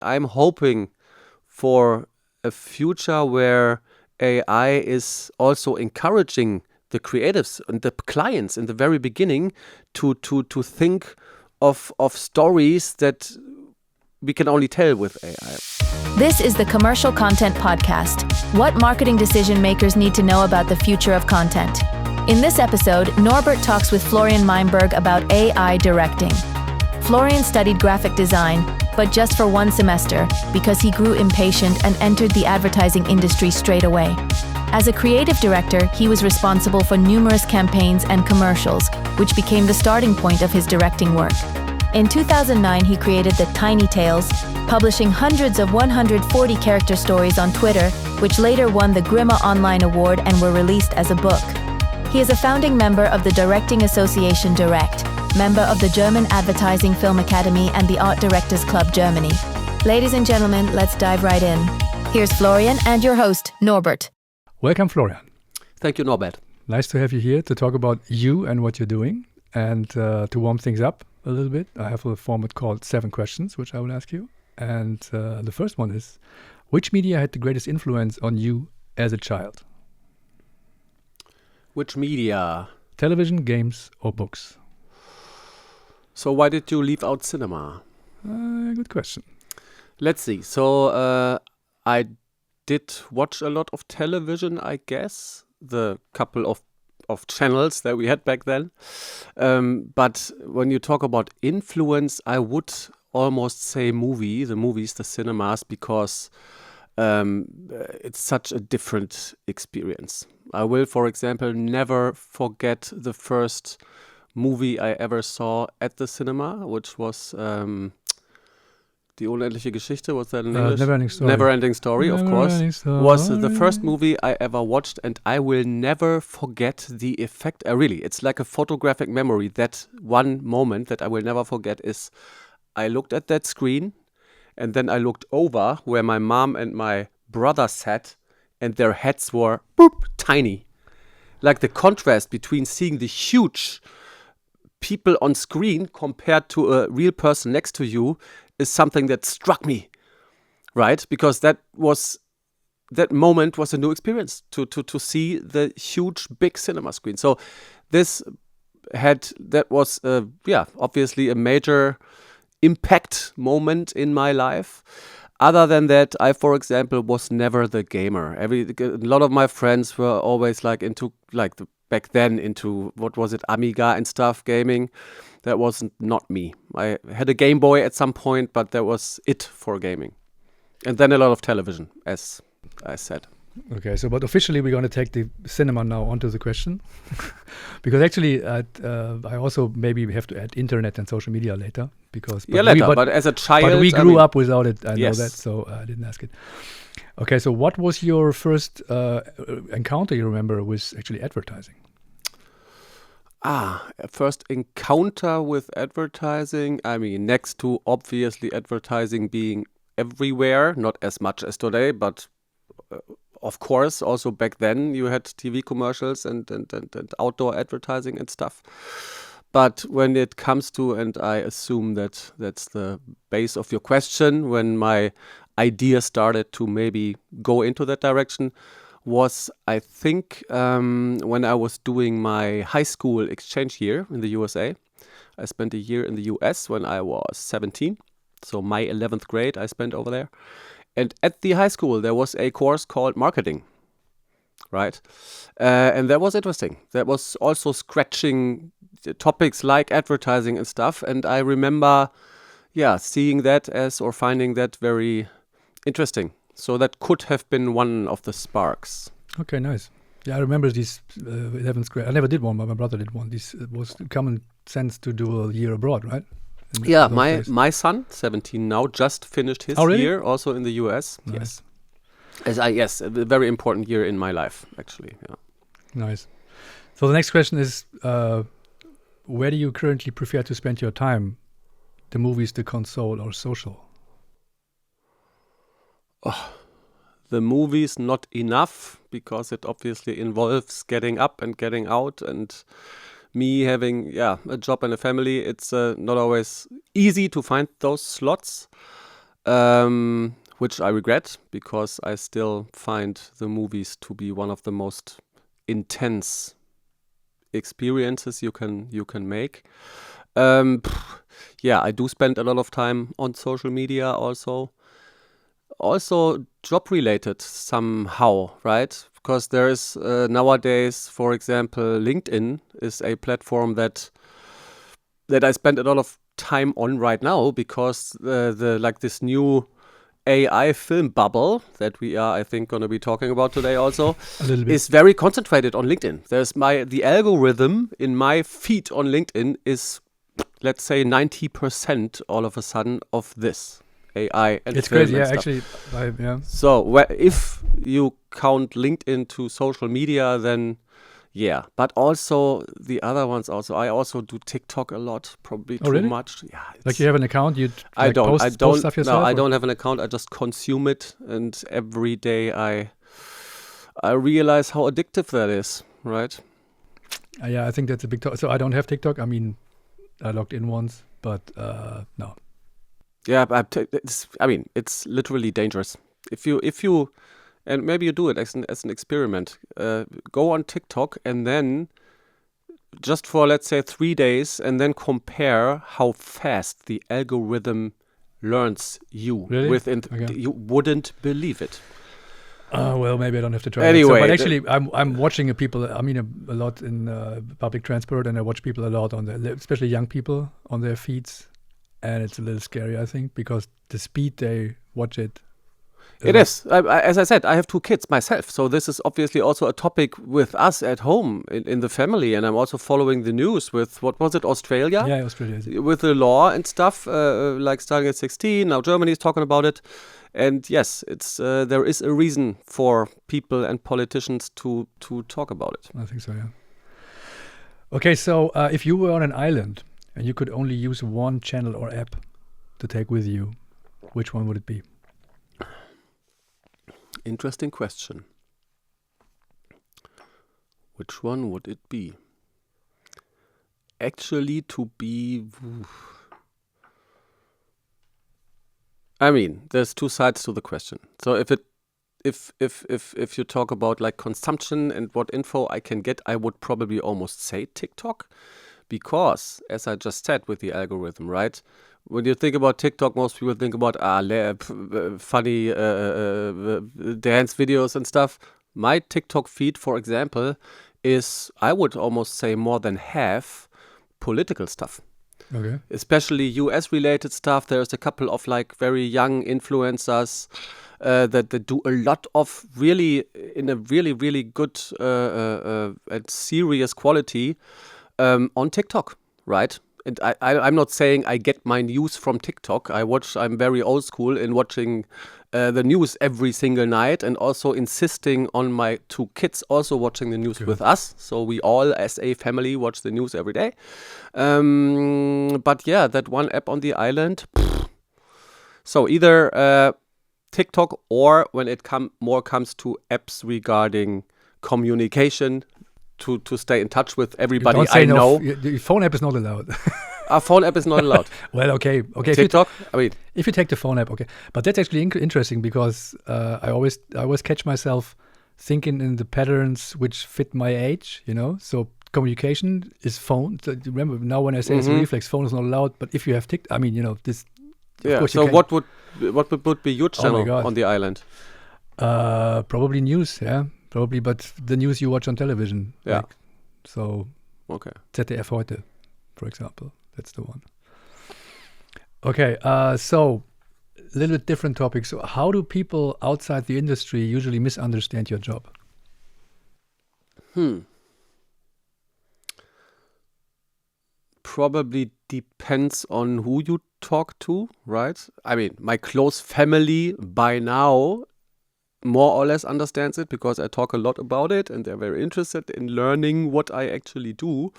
I'm hoping for a future where AI is also encouraging the creatives and the clients in the very beginning to think of stories that we can only tell with AI. This is the Commercial Content Podcast. What marketing decision makers need to know about the future of content. In this episode, Norbert talks with Florian Meimberg about AI directing. Florian studied graphic design, but just for one semester, because he grew impatient and entered the advertising industry straight away. As a creative director, he was responsible for numerous campaigns and commercials, which became the starting point of his directing work. In 2009, he created the Tiny Tales, publishing hundreds of 140-character stories on Twitter, which later won the Grimme Online Award and were released as a book. He is a founding member of the Directing Association Direct, member of the German Advertising Film Academy and the Art Directors Club Germany. Ladies and gentlemen, let's dive right in. Here's Florian and your host, Norbert. Welcome, Florian. Thank you, Norbert. Nice to have you here to talk about you and what you're doing. And to warm things up a little bit, I have a format called 7 Questions, which I will ask you. And the first one is, which media had the greatest influence on you as a child? Which media? Television, games, or books? So why did you leave out cinema? Good question. Let's see. So I did watch a lot of television, I guess. The couple of channels that we had back then. But when you talk about influence, I would almost say the movies, the cinemas, because it's such a different experience. I will, for example, never forget the first movie I ever saw at the cinema, which was Die unendliche Geschichte. Was that in English? Never-ending Story. Never-ending Story, of course. Story. Was the first movie I ever watched, and I will never forget the effect. Really, it's like a photographic memory. That one moment that I will never forget is I looked at that screen, and then I looked over where my mom and my brother sat, and their heads were tiny. Like the contrast between seeing the huge people on screen compared to a real person next to you is something that struck me, right? Because that moment was a new experience to see the huge big cinema screen. So that was obviously a major impact moment in my life. Other than that, I, for example, was never the gamer. A lot of my friends were always back then into, what was it, Amiga and stuff, gaming. That wasn't not me. I had a Game Boy at some point, but that was it for gaming. And then a lot of television, as I said. Okay, but officially we're going to take the cinema now onto the question. Because actually, I also maybe have to add internet and social media later. But as a child... But we grew up without it, I yes. know that, so I didn't ask it. Okay, so what was your first encounter you remember with actually advertising? First encounter with advertising. I mean, next to obviously advertising being everywhere, not as much as today, but of course, also back then you had TV commercials and outdoor advertising and stuff. But when it comes to, and I assume that that's the base of your question, when my idea started to maybe go into that direction, was, I think, when I was doing my high school exchange year in the USA. I spent a year in the US when I was 17. So my 11th grade I spent over there. And at the high school, there was a course called marketing, right? And that was interesting. That was also scratching topics like advertising and stuff. And I remember, seeing that or finding that very interesting. So that could have been one of the sparks. Okay, nice. Yeah, I remember these 11th grade. I never did one, but my brother did one. This was common sense to do a year abroad, right? My son, 17 now, just finished his year also in the US. Nice. Yes. A very important year in my life, actually. Yeah. Nice. So the next question is, where do you currently prefer to spend your time? The movies, the console, or social? The movies, not enough, because it obviously involves getting up and getting out, and me having a job and a family. It's not always easy to find those slots. which I regret because I still find the movies to be one of the most intense experiences you can make. Yeah, I do spend a lot of time on social media also job related somehow, right? Because there is nowadays, for example, LinkedIn is a platform that I spend a lot of time on right now because the like this new AI film bubble that we are, I think, going to be talking about today also A little bit. is very concentrated on LinkedIn. The algorithm in my feed on LinkedIn is, let's say, 90% all of a sudden of this AI and It's film crazy. and Yeah, stuff. actually, yeah. So if you count LinkedIn to social media, then yeah. But also the other ones also. I also do TikTok a lot, probably Oh, too really? much. Yeah. Like you have an account, you I like don't. post, I post don't. stuff No, yourself? I or- don't have an account. I just consume it, and every day I realize how addictive that is. Right? Yeah, I think that's a big. So I don't have TikTok. I mean, I logged in once, but no. Yeah. I mean, it's literally dangerous. If you, and maybe you do it as an experiment. Go on TikTok and then just for, let's say, 3 days, and then compare how fast the algorithm learns you Really? within. Okay. You wouldn't believe it. Well, maybe I don't have to try. Anyway, but actually, I'm watching people. I mean, a lot in public transport, and I watch people a lot on especially young people on their feeds, and it's a little scary, I think, because the speed they watch it. It is. As I said, I have 2 kids myself, so this is obviously also a topic with us at home in the family, and I'm also following the news with, what was it, Australia? Yeah, Australia. Is it? With the law and stuff, like starting at 16. Now Germany is talking about it, and yes, it's there is a reason for people and politicians to talk about it. I think so. Yeah. Okay, so if you were on an island and you could only use one channel or app to take with you, which one would it be? Interesting question. Which one would it be? Actually, to be. I mean, there's 2 sides to the question. So if you talk about like consumption and what info I can get, I would probably almost say TikTok, because as I just said with the algorithm, right? When you think about TikTok, most people think about funny dance videos and stuff. My TikTok feed, for example, is, I would almost say, more than half political stuff. Okay. Especially US related stuff. There's a couple of like very young influencers that do a lot of really, in a really, really good and serious quality on TikTok, right? And I'm not saying I get my news from TikTok. I'm very old school in watching the news every single night, and also insisting on my 2 kids also watching the news with us. So we all, as a family, watch the news every day. But yeah, that one app on the island. So either TikTok, or when it comes to apps regarding communication, to stay in touch with everybody Don't say I know. The phone app is not allowed. Our phone app is not allowed. Well, okay. TikTok, I mean, If you take the phone app, okay. But that's actually interesting, because I always catch myself thinking in the patterns which fit my age, you know? So communication is phone. So remember, now when I say it's a reflex, phone is not allowed. But if you have TikTok, I mean, you know, this. Of yeah. course So you can, what would be your channel God. on the island? probably news, yeah. Probably, but the news you watch on television. Yeah. Like, so Okay. ZDF heute, for example. That's the one. Okay, so a little bit different topic. So how do people outside the industry usually misunderstand your job? Probably depends on who you talk to, right? I mean, my close family by now more or less understands it, because I talk a lot about it and they're very interested in learning what I actually do.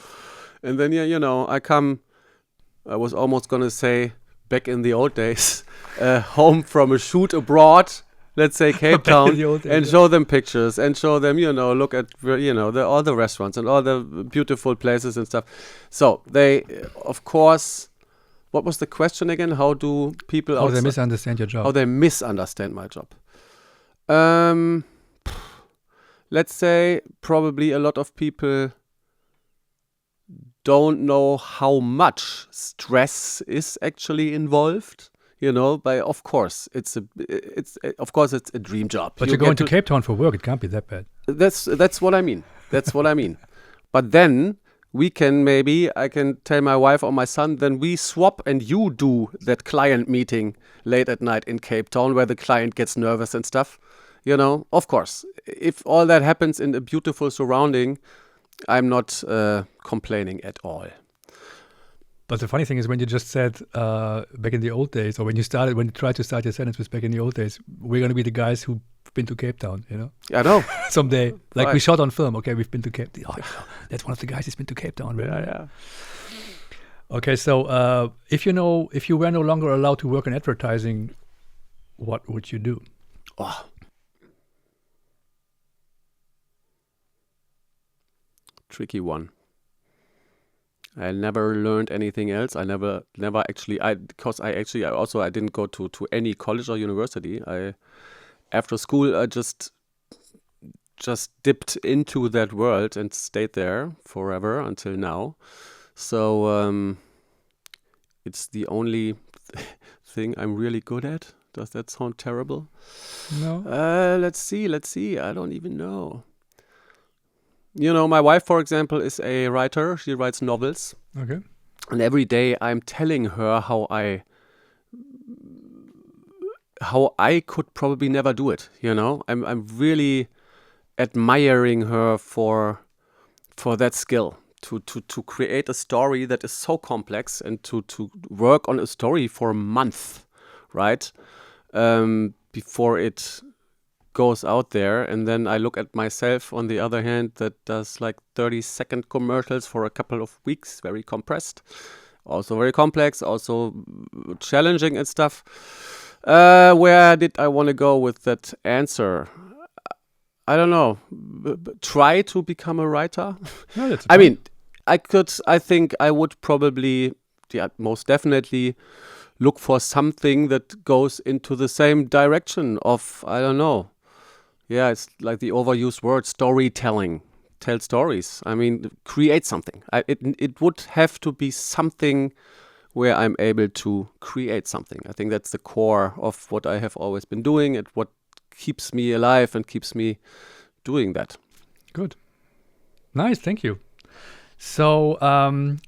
And then, yeah, you know, I was almost going to say back in the old days, home from a shoot abroad, let's say Cape Back in Town, the old days, and yeah. show them pictures and show them, you know, look at, you know, all the restaurants and all the beautiful places and stuff. So they, of course, what was the question again? How do people How they outside- misunderstand your job? how they misunderstand my job? Let's say probably a lot of people don't know how much stress is actually involved. But of course it's a dream job. But You you're going get to Cape Town for work. It can't be that bad. That's what I mean. That's what I mean. But then I can tell my wife or my son, then we swap and you do that client meeting late at night in Cape Town where the client gets nervous and stuff. Of course, if all that happens in a beautiful surrounding, I'm not complaining at all. But the funny thing is, when you just said back in the old days, or when you tried to start your sentence with back in the old days, we're going to be the guys who've been to Cape Town, I know. someday. Like we Right. shot on film. Okay, we've been to Cape Town. Oh, that's one of the guys who's been to Cape Town. Yeah. Okay, so if you were no longer allowed to work in advertising, what would you do? Oh. Tricky one. I never learned anything else. I never actually. I didn't go to any college or university. After school I just dipped into that world and stayed there forever until now. So it's the only thing I'm really good at. Does that sound terrible? No. Let's see. I don't even know. My wife, for example, is a writer. She writes novels. Okay. And every day I'm telling her how I could probably never do it. I'm really admiring her for that skill to create a story that is so complex and to work on a story for a month, right? Before it goes out there. And then I look at myself, on the other hand, that does like 30-second commercials for a couple of weeks, very compressed, also very complex, also challenging and stuff. Where did I want to go with that answer? I don't know. Try to become a writer. No, that's I mean, I think I would probably, most definitely look for something that goes into the same direction of, I don't know. Yeah, it's like the overused word, storytelling. Tell stories. I mean, create something. It would have to be something where I'm able to create something. I think that's the core of what I have always been doing and what keeps me alive and keeps me doing that. good. Nice, thank you. So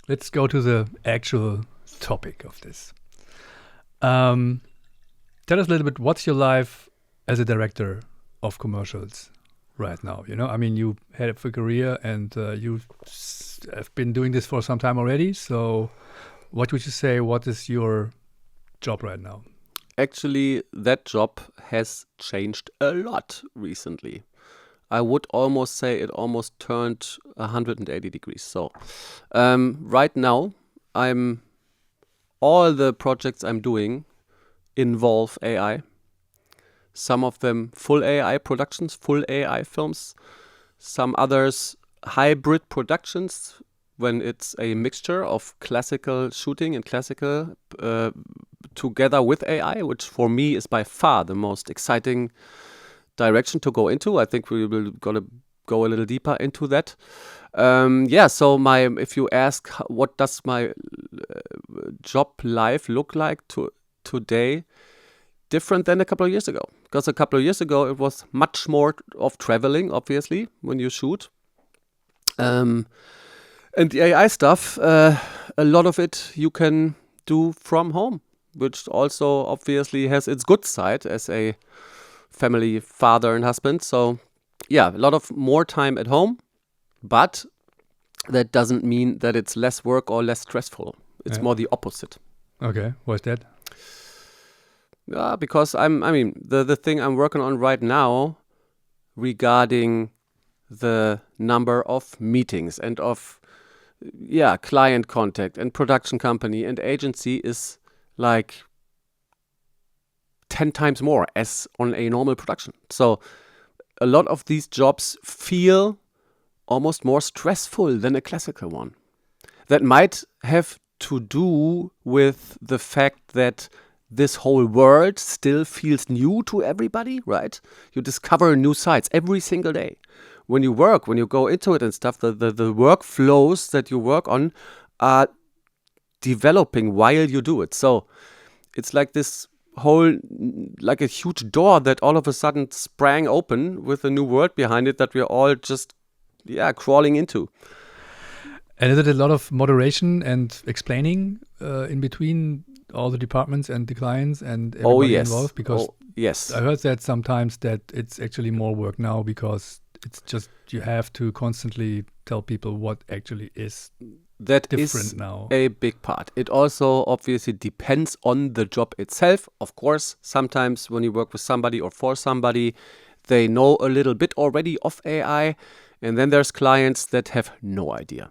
let's go to the actual topic of this. Tell us a little bit, what's your life as a director of commercials right now? I mean, you had a career and you have been doing this for some time already. So what would you say, what is your job right now? Actually, that job has changed a lot recently. I would almost say it almost turned 180 degrees. So right now, all the projects I'm doing involve AI. Some of them full AI productions, full AI films. Some others hybrid productions when it's a mixture of classical shooting and classical together with AI, which for me is by far the most exciting direction to go into. I think we will gonna go a little deeper into that. So if you ask what does my job life look like today, different than a couple of years ago. Because a couple of years ago it was much more of traveling, obviously, when you shoot. And the AI stuff, a lot of it you can do from home, which also obviously has its good side as a family father and husband. So yeah, a lot of more time at home, but that doesn't mean that it's less work or less stressful. It's more the opposite. Okay, what's that? Yeah, because the thing I'm working on right now regarding the number of meetings and of client contact and production company and agency is like 10 times more as on a normal production. So a lot of these jobs feel almost more stressful than a classical one. That might have to do with the fact that this whole world still feels new to everybody, right? You discover new sites every single day. When you work, when you go into it and stuff, the workflows that you work on are developing while you do it. So it's like this whole, like a huge door that all of a sudden sprang open with a new world behind it that we're all just, crawling into. And is it a lot of moderation and explaining in between all the departments and the clients and everybody involved? Because yes, I heard that sometimes that it's actually more work now because it's just you have to constantly tell people what actually is that different is now. A big part. It also obviously depends on the job itself. Of course, sometimes when you work with somebody or for somebody, they know a little bit already of AI. And then there's clients that have no idea.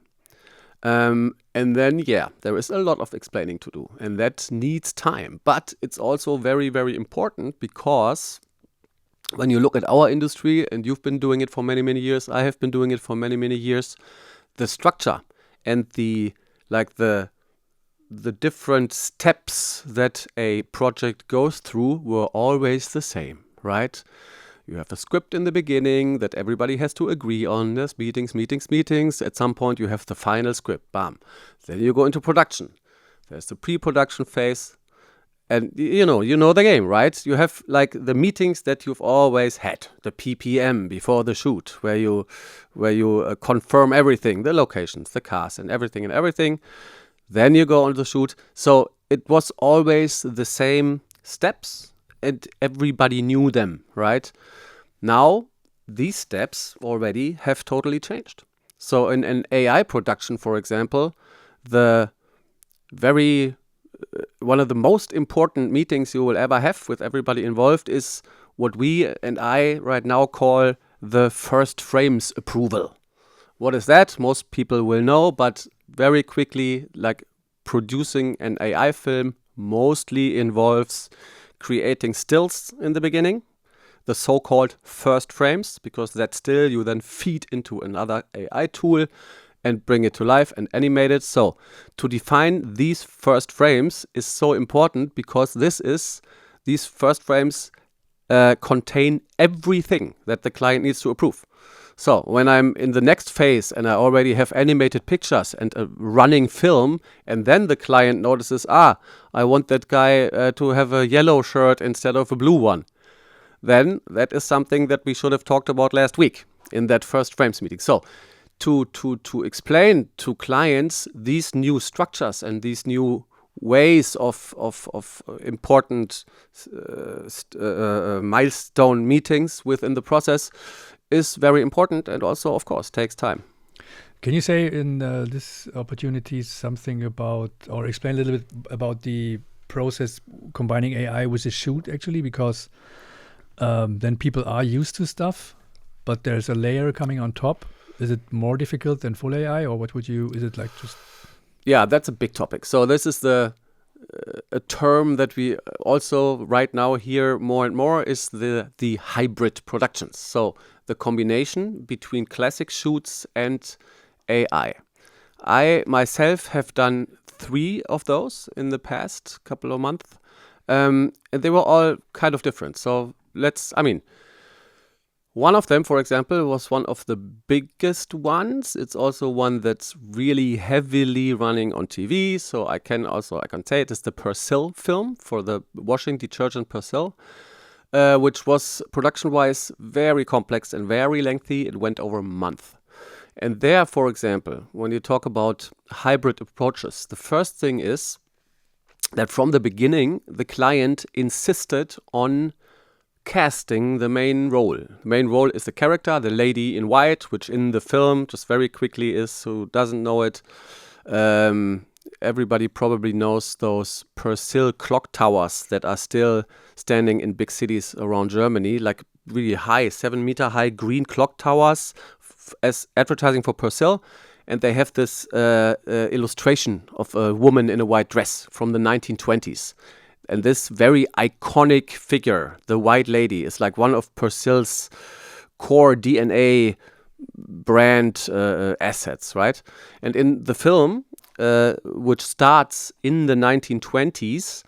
And then, there is a lot of explaining to do. And that needs time. But it's also very, very important because when you look at our industry, and you've been doing it for many, many years, I have been doing it for many, many years, the structure and the different steps that a project goes through were always the same, right? You have a script in the beginning that everybody has to agree on. There's meetings. At some point, you have the final script. Bam. Then you go into production. There's the pre-production phase. And you know the game, right? You have like the meetings that you've always had, the PPM before the shoot, where you confirm everything, the locations, the cast, and everything. Then you go on the shoot. So it was always the same steps, and everybody knew them, right? Now these steps already have totally changed. So in an AI production, for example, one of the most important meetings you will ever have with everybody involved is what we and I right now call the first frames approval. What is that? Most people will know, but very quickly, like producing an AI film mostly involves creating stills in the beginning, the so-called first frames, because that still you then feed into another AI tool and bring it to life and animate it. So to define these first frames is so important because these first frames contain everything that the client needs to approve. So when I'm in the next phase and I already have animated pictures and a running film, and then the client notices, I want that guy to have a yellow shirt instead of a blue one, then that is something that we should have talked about last week in that first frames meeting. So to explain to clients these new structures and these new ways of important milestone meetings within the process is very important, and also, of course, takes time. Can you say in this opportunity something about, or explain a little bit about the process combining AI with the shoot, actually? Because then people are used to stuff, but there's a layer coming on top. Is it more difficult than full AI, or is it like just... Yeah, that's a big topic. So this is a term that we also right now hear more and more is the hybrid productions. So the combination between classic shoots and AI. I myself have done 3 of those in the past couple of months, and they were all kind of different. So one of them, for example, was one of the biggest ones. It's also one that's really heavily running on TV. So I can say it is the Persil film for the washing detergent Persil, which was production-wise very complex and very lengthy. It went over a month. And there, for example, when you talk about hybrid approaches, the first thing is that from the beginning, the client insisted on casting the main role. The main role is the character, the lady in white, which in the film, just very quickly is, who doesn't know it, everybody probably knows those Persil clock towers that are still standing in big cities around Germany, like really high, 7-meter high green clock towers as advertising for Persil. And they have this illustration of a woman in a white dress from the 1920s. And this very iconic figure, the white lady, is like one of Persil's core DNA brand assets, right? And in the film, which starts in the 1920s.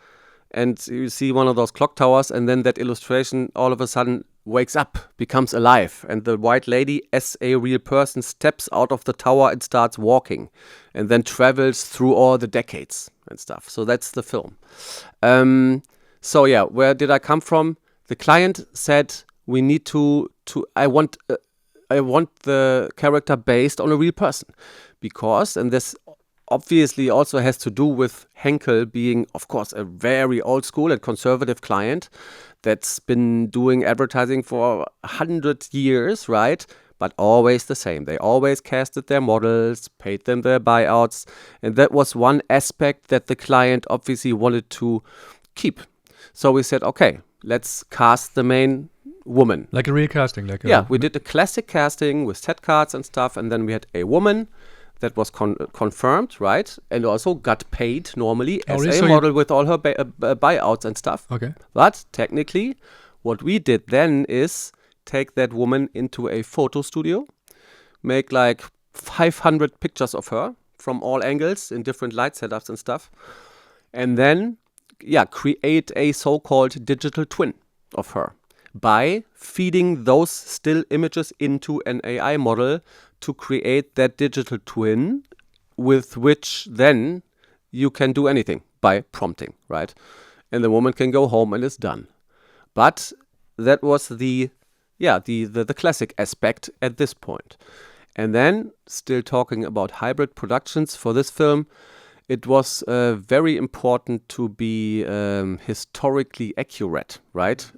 And you see one of those clock towers, and then that illustration all of a sudden wakes up, becomes alive. And the white lady, as a real person, steps out of the tower and starts walking, and then travels through all the decades and stuff. So that's the film. So yeah, where did I come from? The client said, we need I want the character based on a real person. Because, and this obviously also has to do with Henkel being, of course, a very old school and conservative client that's been doing advertising for 100 years, right? But always the same. They always casted their models, paid them their buyouts. And that was one aspect that the client obviously wanted to keep. So we said, okay, let's cast the main woman. Like a real casting. We did a classic casting with set cards and stuff. And then we had a woman that was confirmed, right? And also got paid normally as a model with all her buyouts and stuff. Okay. But technically, what we did then is take that woman into a photo studio, make like 500 pictures of her from all angles in different light setups and stuff. And then, create a so-called digital twin of her by feeding those still images into an AI model to create that digital twin with which then you can do anything by prompting, right? And the woman can go home and it's done. But that was the classic aspect at this point. And then, still talking about hybrid productions for this film, it was very important to be historically accurate, right?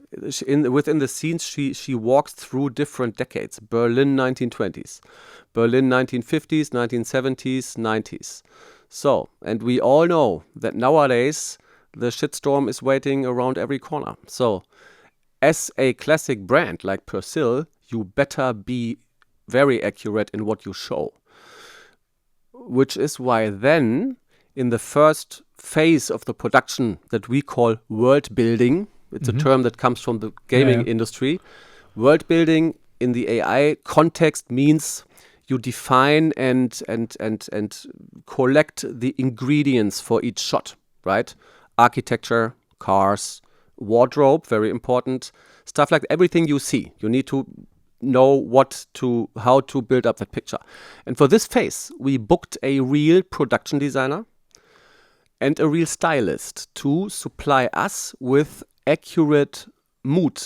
Within the scenes, she walks through different decades. Berlin 1920s, Berlin 1950s, 1970s, 90s. So, and we all know that nowadays the shitstorm is waiting around every corner. So, as a classic brand like Persil, you better be very accurate in what you show. Which is why then, in the first phase of the production that we call world building, it's a term that comes from the gaming industry. World building in the AI context means you define and collect the ingredients for each shot, right? Architecture, cars, wardrobe, very important. Stuff like everything you see. You need to know how to build up that picture. And for this phase, we booked a real production designer and a real stylist to supply us with accurate mood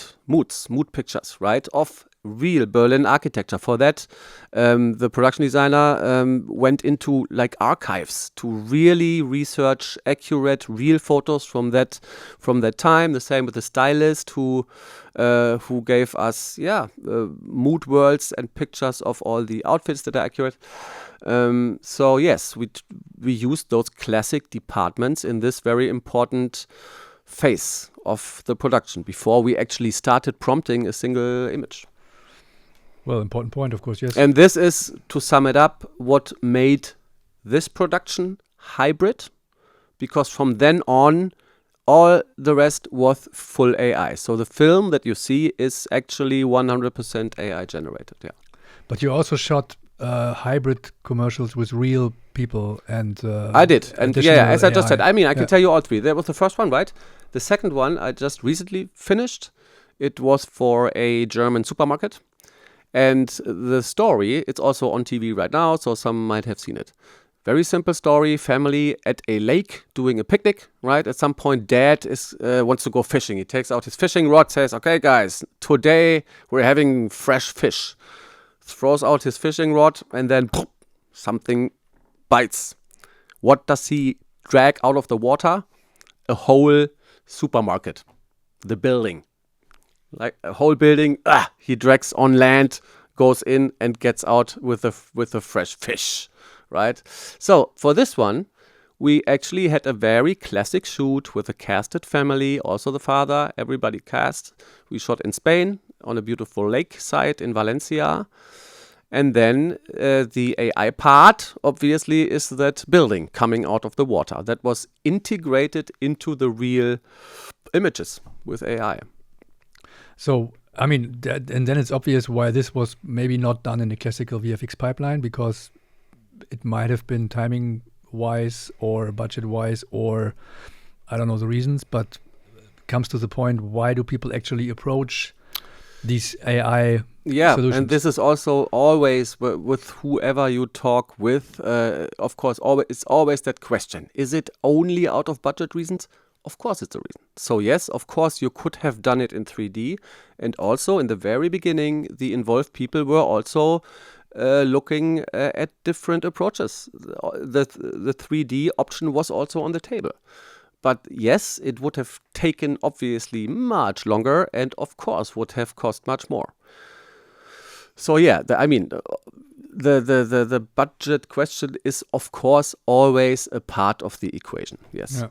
pictures, right, of real Berlin architecture. For that, the production designer went into like archives to really research accurate, real photos from that time. The same with the stylist who gave us mood worlds and pictures of all the outfits that are accurate. So yes, we used those classic departments in this very important phase of the production before we actually started prompting a single image. Well, important point, of course, yes. And this is, to sum it up, what made this production hybrid, because from then on, all the rest was full AI. So the film that you see is actually 100% AI generated, yeah. But you also shot hybrid commercials with real people and I did, and as I just said, I mean, I can tell you all three. That was the first one, right? The second one I just recently finished. It was for a German supermarket, and the story, it's also on TV right now, so some might have seen it. Very simple story: family at a lake doing a picnic, right? At some point, dad wants to go fishing. He takes out his fishing rod, says, "Okay, guys, today we're having fresh fish." Throws out his fishing rod, and then something bites. What does he drag out of the water? A whole supermarket, the building, like a whole building. He drags on land, goes in, and gets out with the fresh fish, right? So for this one, we actually had a very classic shoot with a casted family, also the father, everybody cast. We shot in Spain on a beautiful lake site in Valencia. And then the AI part, obviously, is that building coming out of the water. That was integrated into the real images with AI. So, I mean, and then it's obvious why this was maybe not done in a classical VFX pipeline, because it might have been timing wise or budget wise, or I don't know the reasons, but comes to the point, why do people actually approach these AI solutions? And this is also always with whoever you talk with. Of course, it's always that question: is it only out of budget reasons? Of course, it's a reason. So yes, of course, you could have done it in 3D, and also in the very beginning, the involved people were also looking at different approaches. The 3D option was also on the table. But yes, it would have taken obviously much longer, and of course would have cost much more. So yeah, the budget question is of course always a part of the equation. Yes. Yeah.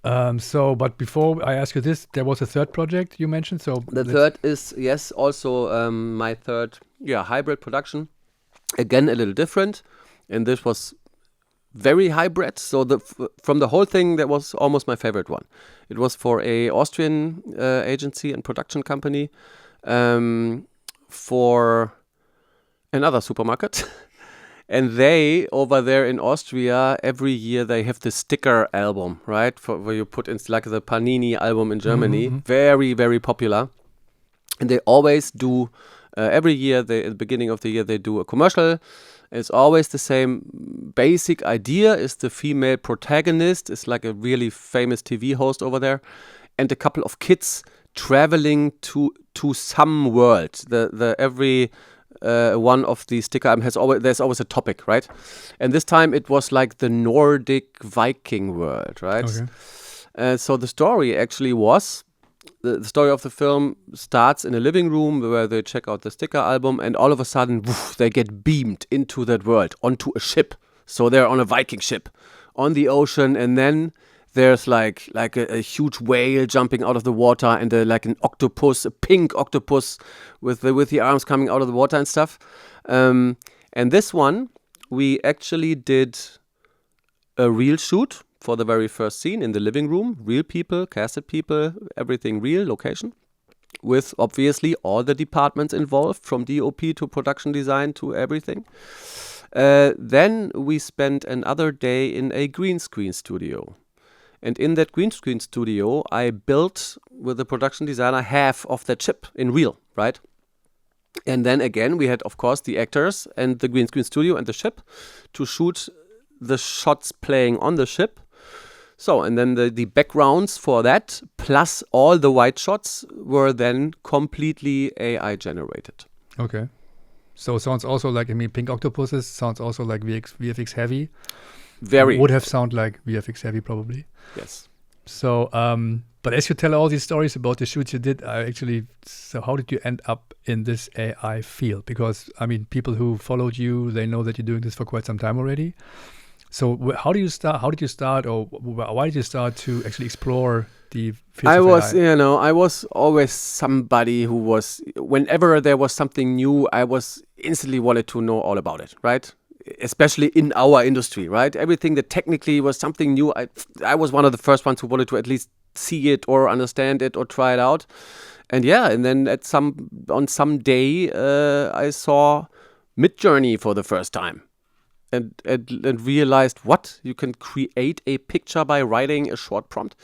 But before I ask you this, there was a third project you mentioned. So the third is also my third hybrid production. Again, a little different, and this was very hybrid. So from the whole thing, that was almost my favorite one. It was for a Austrian agency and production company for another supermarket. And they, over there in Austria, every year they have the sticker album, right? Where you put in, like the Panini album in Germany. Mm-hmm. Very, very popular. And they always do, every year, at the beginning of the year, they do a commercial. It's always the same basic idea. Is the female protagonist is like a really famous TV host over there, and a couple of kids traveling to some world. The every one of the sticker albums there's always a topic, right? And this time it was like the Nordic Viking world, right? Okay. So the story actually was. The story of the film starts in a living room where they check out the sticker album, and all of a sudden, they get beamed into that world, onto a ship. So they're on a Viking ship on the ocean, and then there's like a huge whale jumping out of the water, and like an octopus, a pink octopus with the arms coming out of the water and stuff. And this one, we actually did a real shoot. For the very first scene in the living room, real people, casted people, everything real, location, with obviously all the departments involved, from DOP to production design to everything. Then we spent another day in a green screen studio. And in that green screen studio, I built, with the production designer, half of that ship in real, right? And then again, we had, of course, the actors and the green screen studio and the ship to shoot the shots playing on the ship. So, and then the backgrounds for that, plus all the white shots, were then completely AI generated. Okay. So it sounds also like, pink octopuses sounds also like VFX heavy. Very. Would have sound like VFX heavy, probably. Yes. So, but as you tell all these stories about the shoots you did, so how did you end up in this AI field? Because, people who followed you, they know that you're doing this for quite some time already. So how did you start, or why did you start to actually explore the field of AI? I was always somebody who was, whenever there was something new, I was instantly wanted to know all about it, right? Especially in our industry, right? Everything that technically was something new, I was one of the first ones who wanted to at least see it or understand it or try it out. And then on some day, I saw Midjourney for the first time. And realized what? You can create a picture by writing a short prompt.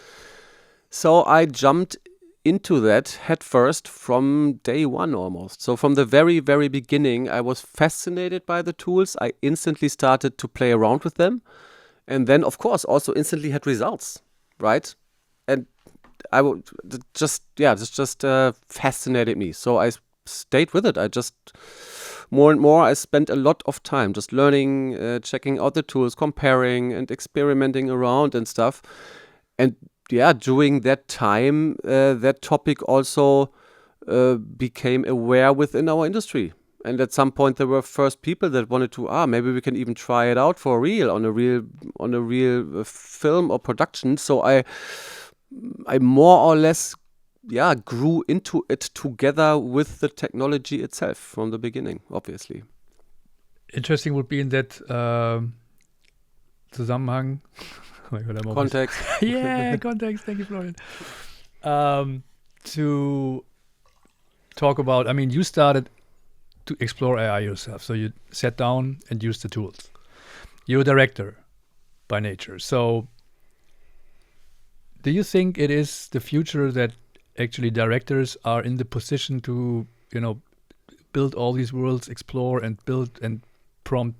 So I jumped into that head first from day one almost. So from the very, very beginning, I was fascinated by the tools. I instantly started to play around with them. And then, of course, also instantly had results, right? And I would just fascinated me. So I stayed with it. I just... More and more, I spent a lot of time just learning, checking out the tools, comparing and experimenting around and stuff. And during that time, that topic also became aware within our industry. And at some point, there were first people that wanted to, maybe we can even try it out for real on a real film or production. So I more or less grew into it together with the technology itself from the beginning, obviously. Interesting would be in that Zusammenhang. Context. Context. Thank you, Florian. To talk about, you started to explore AI yourself. So you sat down and used the tools. you're a director by nature. So do you think it is the future that actually directors are in the position to, build all these worlds, explore and build and prompt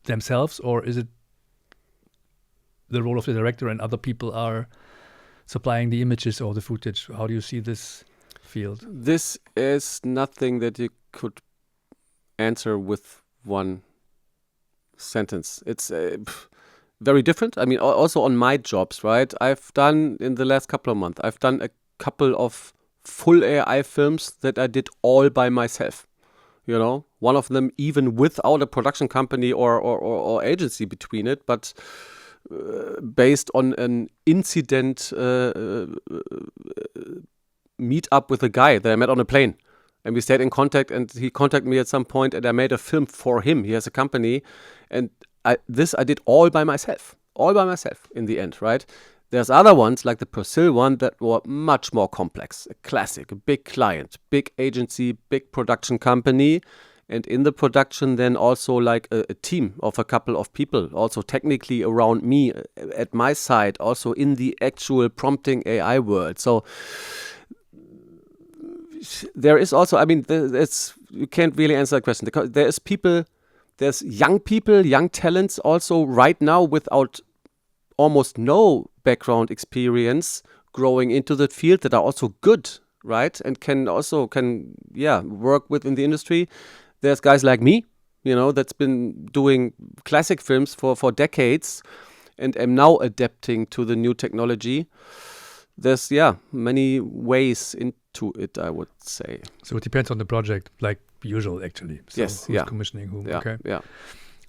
themselves? Or is it the role of the director and other people are supplying the images or the footage? How do you see this field? This is nothing that you could answer with one sentence. It's very different. I mean, also on my jobs, right? I've done in the last couple of months, I've done a couple of full AI films that I did all by myself. One of them even without a production company or agency between it, but based on an incident meet up with a guy that I met on a plane. And we stayed in contact, and he contacted me at some point, and I made a film for him. He has a company, and I did all by myself in the end, right? There's other ones, like the Persil one, that were much more complex. A classic, a big client, big agency, big production company, and in the production then also like a team of a couple of people, also technically around me, at my side, also in the actual prompting AI world. So there is also, I mean, you can't really answer that question. There's young people, young talents also right now without almost no background experience growing into that field that are also good, right? And can work within the industry. There's guys like me, that's been doing classic films for decades and am now adapting to the new technology. There's, many ways into it, I would say. So it depends on the project, like usual, actually. So yes, who's commissioning whom, okay. Yeah.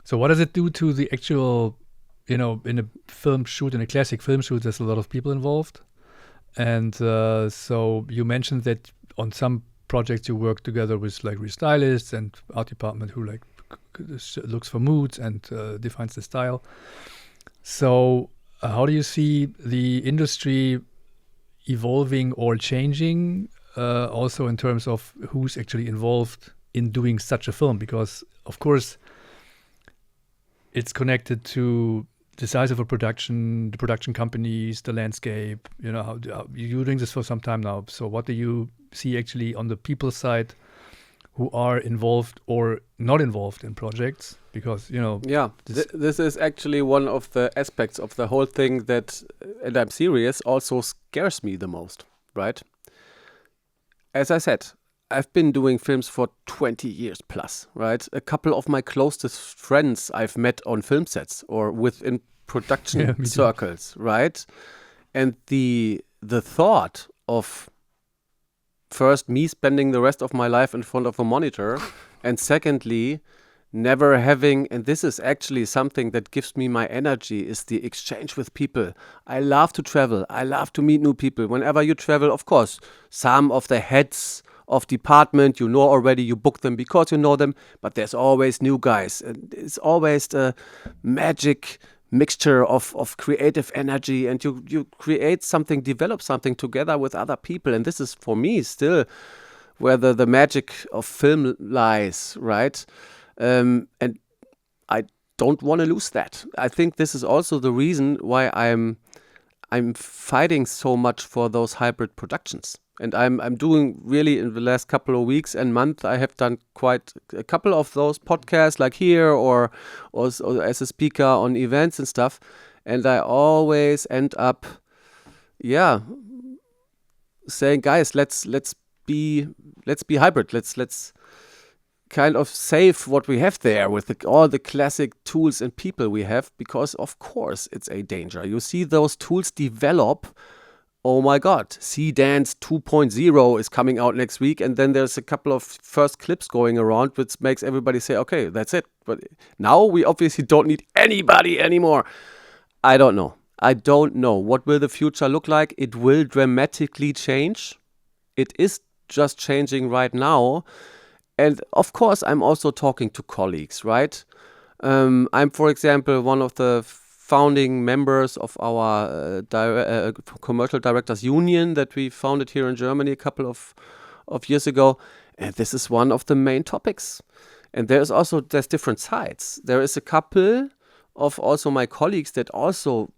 So what does it do to the actual, in a film shoot, in a classic film shoot, there's a lot of people involved. And so you mentioned that on some projects you work together with like restylists and art department who like looks for moods and defines the style. So how do you see the industry evolving or changing, also in terms of who's actually involved in doing such a film? Because of course it's connected to the size of a production, the production companies, the landscape. How you're doing this for some time now. So what do you see actually on the people side who are involved or not involved in projects? Because this is actually one of the aspects of the whole thing that, and I'm serious, also scares me the most, right? As I said, I've been doing films for 20 years plus, right? A couple of my closest friends I've met on film sets or within production circles, right? And the thought of first me spending the rest of my life in front of a monitor, and secondly, never having, and this is actually something that gives me my energy, is the exchange with people. I love to travel. I love to meet new people. Whenever you travel, of course, some of the heads of department, already, you book them because you know them, but there's always new guys. And it's always a magic mixture of creative energy, and you create something, develop something together with other people. And this is, for me, still where the magic of film lies, right? And I don't want to lose that. I think this is also the reason why I'm fighting so much for those hybrid productions. And I'm doing really, in the last couple of weeks and month, I have done quite a couple of those podcasts, like here or as a speaker on events and stuff. And I always end up, saying, guys, let's be hybrid. Let's kind of save what we have there with all the classic tools and people we have, because of course it's a danger. You see those tools develop. Oh my God, C-Dance 2.0 is coming out next week, and then there's a couple of first clips going around, which makes everybody say, okay, that's it. But now we obviously don't need anybody anymore. I don't know. What will the future look like? It will dramatically change. It is just changing right now. And of course, I'm also talking to colleagues, right? I'm, for example, one of the founding members of our commercial directors union that we founded here in Germany a couple of years ago. And this is one of the main topics. And there's different sides. There is a couple of also my colleagues that also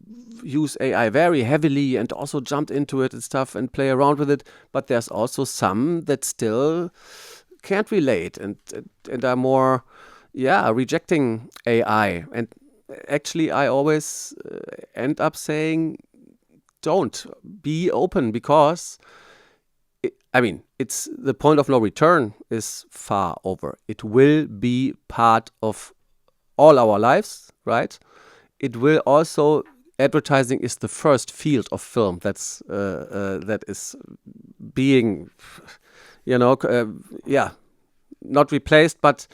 use AI very heavily and also jumped into it and stuff and play around with it. But there's also some that still can't relate and are more, rejecting AI. And actually, I always end up saying, don't be open, because it's the point of no return is far over. It will be part of all our lives, right? It will also, advertising is the first field of film that is being, not replaced, but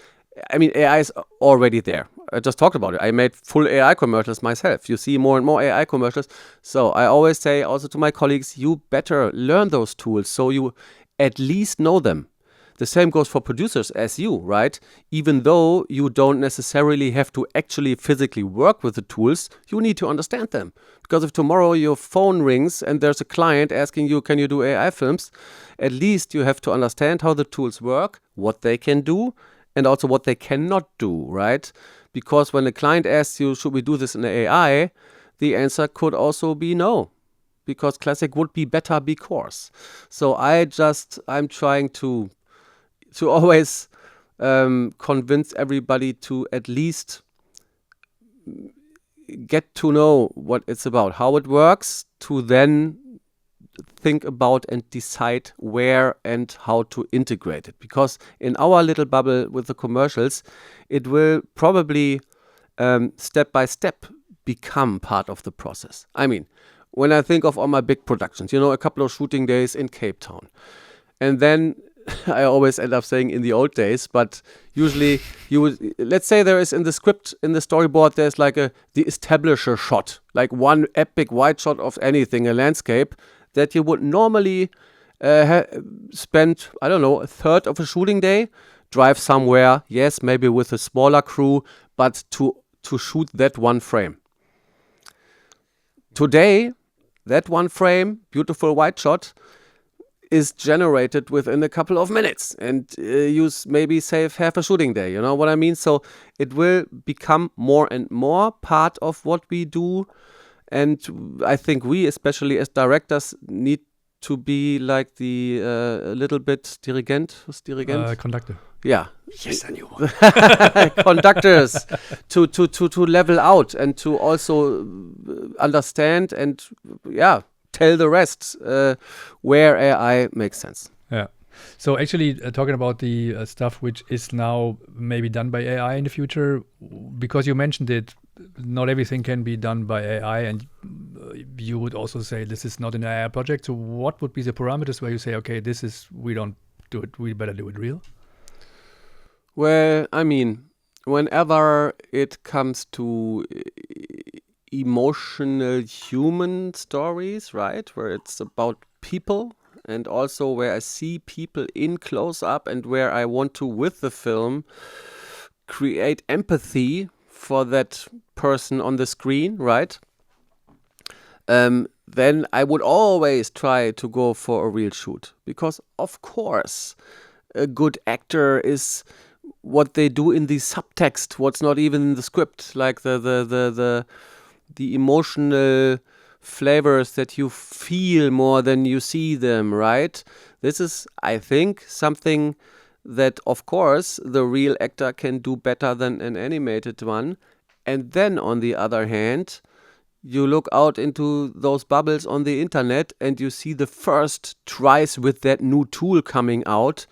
AI is already there. I just talked about it. I made full AI commercials myself. You see more and more AI commercials. So I always say also to my colleagues, you better learn those tools so you at least know them. The same goes for producers as you, right? Even though you don't necessarily have to actually physically work with the tools, you need to understand them. Because if tomorrow your phone rings and there's a client asking you, can you do AI films? At least you have to understand how the tools work, what they can do, and also what they cannot do, right? Because when a client asks you, should we do this in AI? The answer could also be no, because classic would be better because. So I'm trying to always convince everybody to at least get to know what it's about, how it works, to then think about and decide where and how to integrate it. Because in our little bubble with the commercials, it will probably step by step become part of the process. When I think of all my big productions, a couple of shooting days in Cape Town, and then I always end up saying in the old days, but usually you would, let's say there is in the script, in the storyboard, there's like the establisher shot, like one epic wide shot of anything, a landscape, that you would normally spend, a third of a shooting day, drive somewhere, yes, maybe with a smaller crew, but to shoot that one frame. Today, that one frame, beautiful wide shot, is generated within a couple of minutes, and you maybe save half a shooting day. You know what I mean? So it will become more and more part of what we do. And I think we, especially as directors, need to be like the a little bit dirigent. Who's dirigent? Conductor. Yeah. Yes, I knew one. Conductors to level out and to also understand and tell the rest where AI makes sense. Yeah. So actually talking about the stuff which is now maybe done by AI in the future, because you mentioned it, not everything can be done by AI, and you would also say this is not an AI project. So what would be the parameters where you say, okay, we don't do it, we better do it real? Well, whenever it comes to emotional human stories, right, where it's about people, and also where I see people in close up, and where I want to, with the film, create empathy for that person on the screen, right? Then I would always try to go for a real shoot, because of course a good actor is what they do in the subtext, what's not even in the script, like the emotional flavors that you feel more than you see them, right? This is, I think, something that, of course, the real actor can do better than an animated one. And then, on the other hand, you look out into those bubbles on the internet and you see the first tries with that new tool coming out,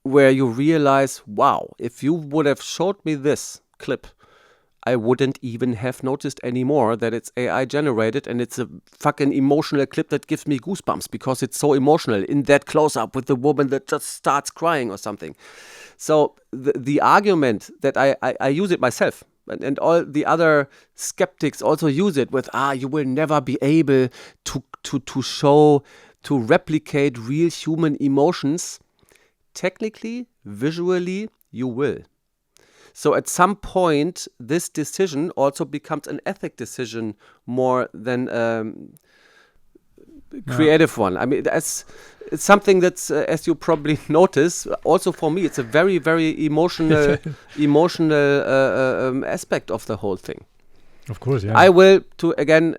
where you realize, wow, if you would have showed me this clip, I wouldn't even have noticed anymore that it's AI generated, and it's a fucking emotional clip that gives me goosebumps because it's so emotional in that close-up with the woman that just starts crying or something. So the argument that I use it myself, and all the other skeptics also use it with, you will never be able to show, to replicate real human emotions. Technically, visually, you will. So at some point, this decision also becomes an ethic decision more than creative one. It's something that's, as you probably notice, also for me, it's a very, very emotional aspect of the whole thing. Of course, yeah. I will, to again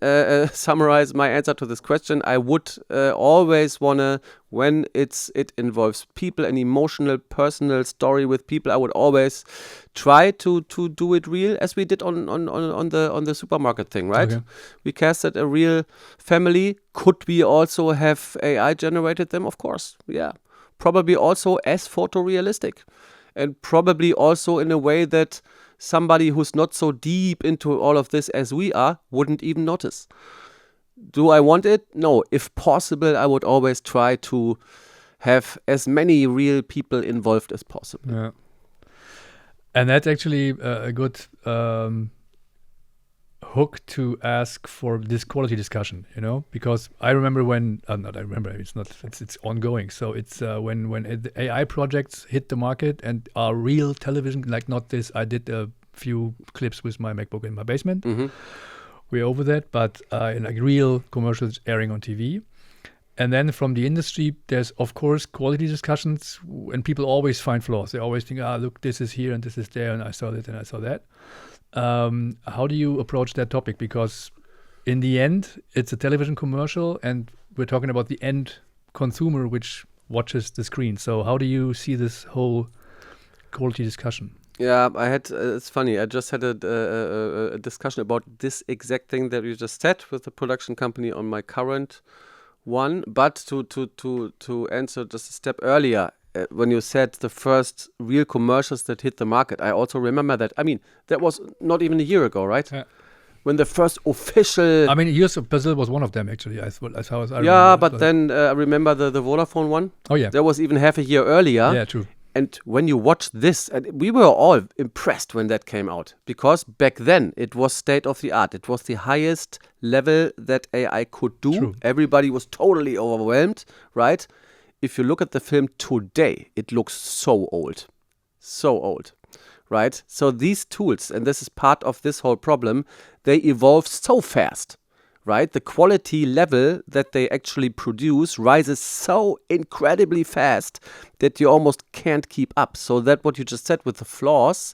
summarize my answer to this question, I would always wanna, when it involves people, an emotional, personal story with people, I would always try to do it real, as we did on the supermarket thing, right? Okay. We casted a real family. Could we also have AI generated them? Of course, yeah. Probably also as photorealistic, and probably also in a way that somebody who's not so deep into all of this as we are wouldn't even notice. Do I want it? No. If possible, I would always try to have as many real people involved as possible. Yeah. And that's actually a good hook to ask for this quality discussion, because I remember when, not I remember, it's ongoing. So it's when the AI projects hit the market and are real television, like not this, I did a few clips with my MacBook in my basement. Mm-hmm. We're over that, but like real commercials airing on TV. And then from the industry, there's of course quality discussions, and people always find flaws. They always think, look, this is here and this is there, and I saw that and I saw that. How do you approach that topic? Because in the end, it's a television commercial, and we're talking about the end consumer which watches the screen. So how do you see this whole quality discussion? Yeah, it's funny. I just had a discussion about this exact thing that you just said with the production company on my current one. But to answer just a step earlier, when you said the first real commercials that hit the market, I also remember that. I mean, that was not even a year ago, right? Yeah. When the first official... I mean, years of Brazil was one of them, actually, as far as I remember. Yeah, but then I remember the Vodafone one. Oh, yeah. That was even half a year earlier. Yeah, true. And when you watch this, and we were all impressed when that came out, because back then it was state of the art. It was the highest level that AI could do. True. Everybody was totally overwhelmed, right? If you look at the film today, it looks so old, right? So these tools, and this is part of this whole problem, they evolve so fast, right? The quality level that they actually produce rises so incredibly fast that you almost can't keep up. So that what you just said with the flaws,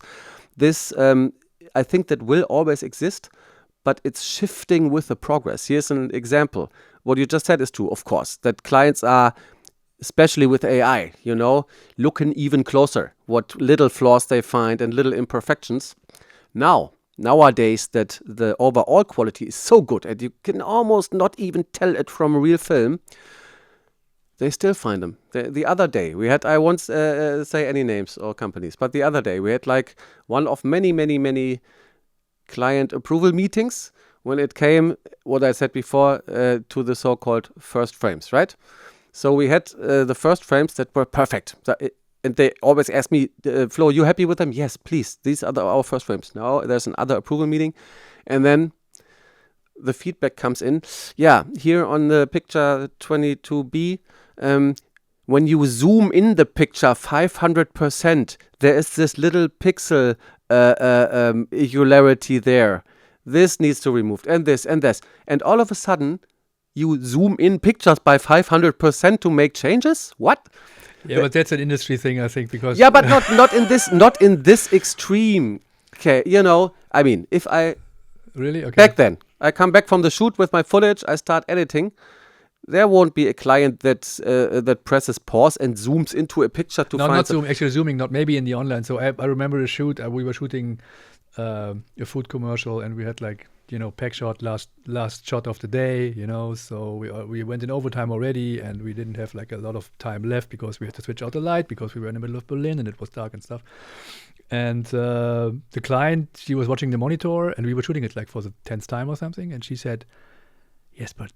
this I think that will always exist, but it's shifting with the progress. Here's an example. What you just said is true, of course, that clients are, especially with AI, looking even closer what little flaws they find and little imperfections. Nowadays, that the overall quality is so good and you can almost not even tell it from real film, they still find them. The other day, we had, I won't say any names or companies, but the other day we had like one of many, many, many client approval meetings when it came, what I said before, to the so-called first frames, right? So we had the first frames that were perfect. And they always ask me, Flo, you happy with them? Yes, please. These are our first frames. Now there's another approval meeting. And then the feedback comes in. Yeah, here on the picture 22B, when you zoom in the picture 500%, there is this little pixel irregularity there. This needs to be removed, and this, and this. And all of a sudden, you zoom in pictures by 500% to make changes? What? Yeah, but that's an industry thing, I think, because... Yeah, but not in this extreme. Okay, I mean, if I... Really? Okay. Back then, I come back from the shoot with my footage, I start editing. There won't be a client that presses pause and zooms into a picture to find... No, not actually zooming, not maybe in the online. So I remember a shoot, we were shooting a food commercial, and we had like, pack shot, last shot of the day, so we went in overtime already, and we didn't have like a lot of time left because we had to switch out the light because we were in the middle of Berlin and it was dark and stuff. And the client, she was watching the monitor, and we were shooting it like for the 10th time or something, and she said, yes, but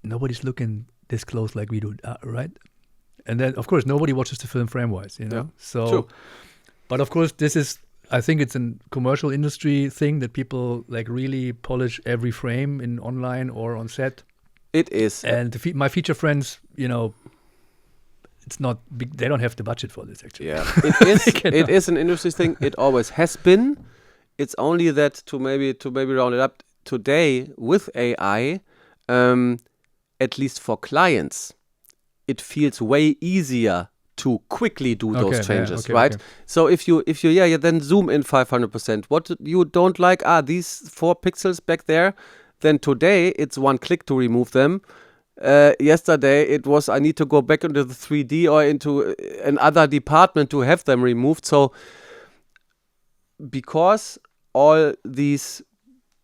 nobody's looking this close like we do, right? And then, of course, nobody watches the film frame-wise, Yeah, so true. But of course, I think it's a commercial industry thing that people like really polish every frame in online or on set. It is. And my feature friends, it's not big. They don't have the budget for this, actually. Yeah, it is. It is an industry thing. It always has been. It's only that to maybe round it up today with AI, at least for clients, it feels way easier to quickly do Okay, those yeah, changes, okay, right? okay. So if you then zoom in 500%. What you don't like are these 4 pixels back there. Then today it's 1 click to remove them. Yesterday it was I need to go back into the 3D or into another department to have them removed. So because all these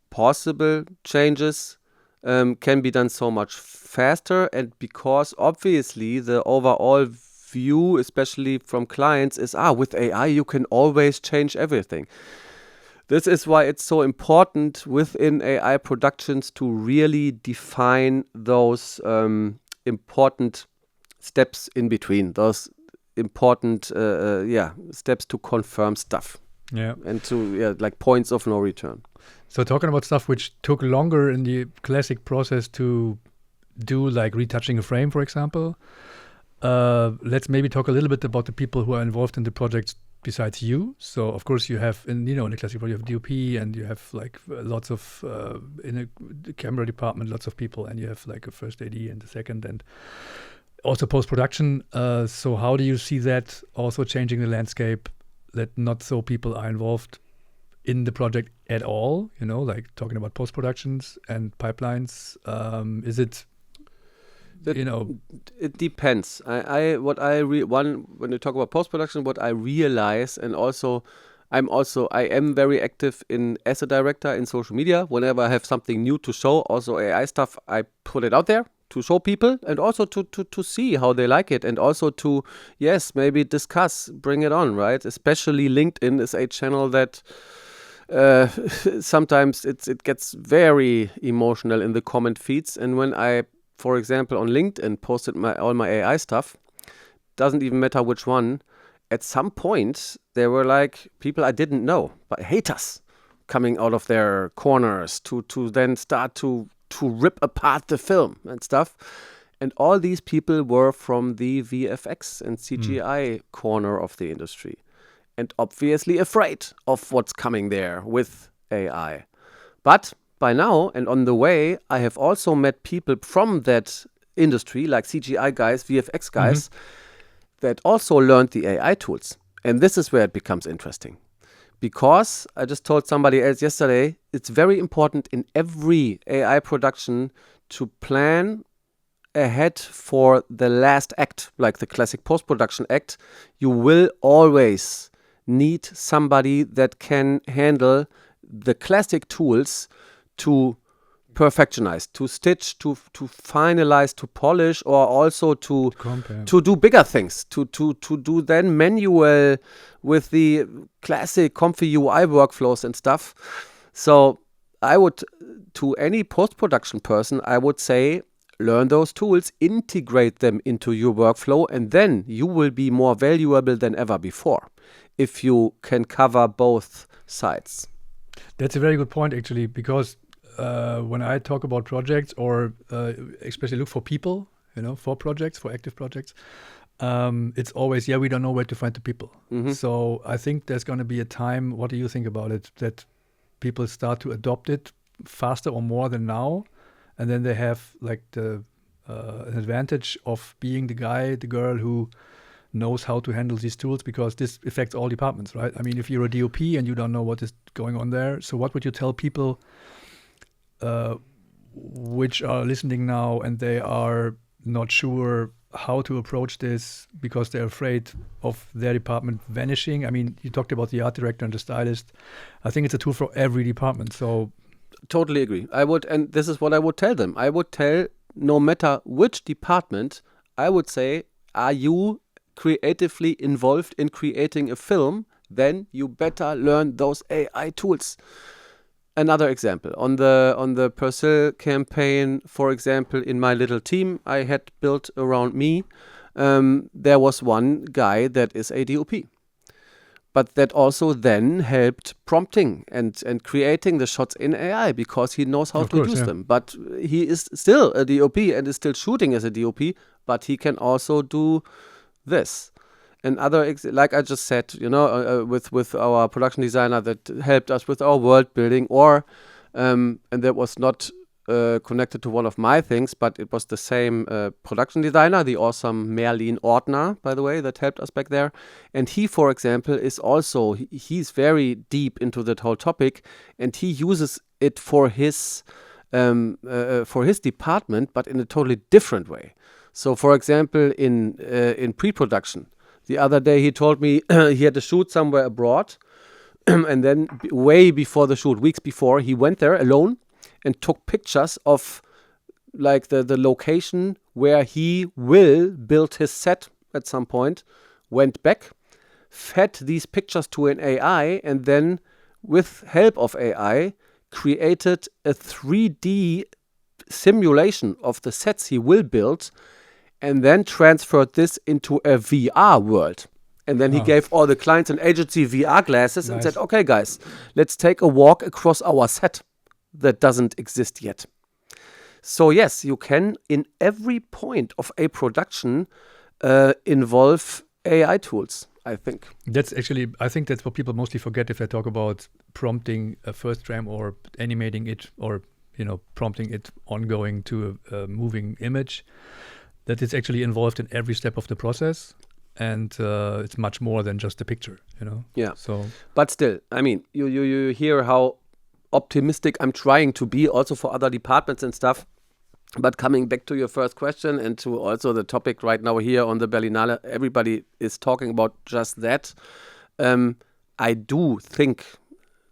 possible changes can be done so much faster, and because obviously the overall view, especially from clients, is with AI you can always change everything. This is why it's so important within AI productions to really define those important steps in between, those important steps to confirm stuff. Yeah. And to like points of no return. So talking about stuff which took longer in the classic process to do, like retouching a frame, for example, let's maybe talk a little bit about the people who are involved in the projects besides you. So of course you have in the classic project you have DOP, and you have like lots of in the camera department, lots of people, and you have like a first AD and a second, and also post-production. So how do you see that also changing the landscape, that not so people are involved in the project at all, like talking about post-productions and pipelines? Is it, It depends. When you talk about post-production, what I realize, and also I am very active as a director in social media. Whenever I have something new to show, also AI stuff, I put it out there to show people, and also to see how they like it, and also to, maybe discuss, bring it on, right? Especially LinkedIn is a channel that sometimes it gets very emotional in the comment feeds. And when I, for example, on LinkedIn posted all my AI stuff, doesn't even matter which one, at some point there were like people I didn't know, but haters coming out of their corners to then start to rip apart the film and stuff. And all these people were from the VFX and CGI corner of the industry, and obviously afraid of what's coming there with AI. But by now and on the way, I have also met people from that industry, like CGI guys, VFX guys, that also learned the AI tools. And this is where it becomes interesting. Because I just told somebody else yesterday, it's very important in every AI production to plan ahead for the last act, like the classic post-production act. You will always need somebody that can handle the classic tools to perfectionize, to stitch, to finalize, to polish, or also to do bigger things, to do then manual with the classic comfy UI workflows and stuff. So I would, to any post-production person, I would say, learn those tools, integrate them into your workflow, and then you will be more valuable than ever before if you can cover both sides. That's a very good point, actually, because when I talk about projects, or especially look for people, for projects, for active projects, it's always, we don't know where to find the people. So I think there's going to be a time, what do you think about it, that people start to adopt it faster or more than now, and then they have like an advantage of being the guy, the girl who knows how to handle these tools, because this affects all departments, right? I mean, if you're a DOP and you don't know what is going on there, so what would you tell people which are listening now and they are not sure how to approach this because they're afraid of their department vanishing? I mean, you talked about the art director and the stylist. I think it's a tool for every department. So totally agree. I would, and this is what I would tell them. I would tell, no matter which department, I would say, are you creatively involved in creating a film? Then you better learn those AI tools. Another example, on the Persil campaign, for example, in my little team I had built around me, there was one guy that is a DOP. But that also then helped prompting and creating the shots in AI, because he knows how to use them. But he is still a DOP and is still shooting as a DOP, but he can also do this. And like I just said, with our production designer that helped us with our world building, or and that was not connected to one of my things, but it was the same production designer, the awesome Merlin Ortner, by the way, that helped us back there. And he, for example, is also, he's very deep into that whole topic, and he uses it for his department, but in a totally different way. So, for example, in pre-production, the other day he told me he had to shoot somewhere abroad, and then way before the shoot, weeks before, he went there alone and took pictures of like the location where he will build his set at some point, went back, fed these pictures to an AI, and then with help of AI created a 3D simulation of the sets he will build, and then transferred this into a VR world. And then he gave all the clients and agency VR glasses and said, okay, guys, let's take a walk across our set that doesn't exist yet. So yes, you can, in every point of a production, involve AI tools, I think. That's actually, I think that's what people mostly forget if they talk about prompting a first frame or animating it, or, prompting it ongoing to a moving image, that it's actually involved in every step of the process. And it's much more than just a picture, Yeah. So, but still, I mean, you hear how optimistic I'm trying to be also for other departments and stuff. But coming back to your first question and to also the topic right now here on the Berlinale, everybody is talking about just that. I do think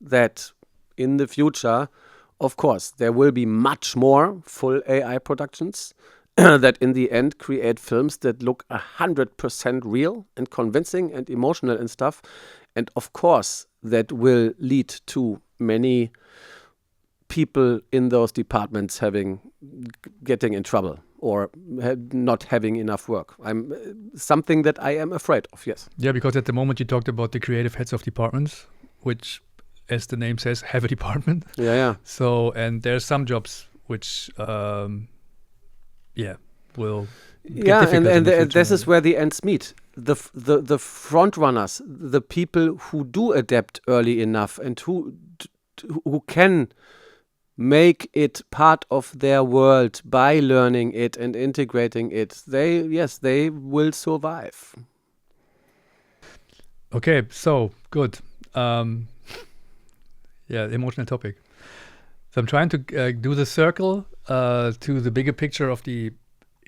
that in the future, of course, there will be much more full AI productions that in the end create films that look 100% real and convincing and emotional and stuff. And of course, that will lead to many people in those departments getting in trouble or not having enough work. Something that I am afraid of, yes. Yeah, because at the moment you talked about the creative heads of departments, which, as the name says, have a department. Yeah. So, and there's some jobs which, will get difficult. And this is where the ends meet. The front runners, the people who do adapt early enough and who can make it part of their world by learning it and integrating it, they will survive. Okay, so good. Emotional topic. So I'm trying to do the circle to the bigger picture of the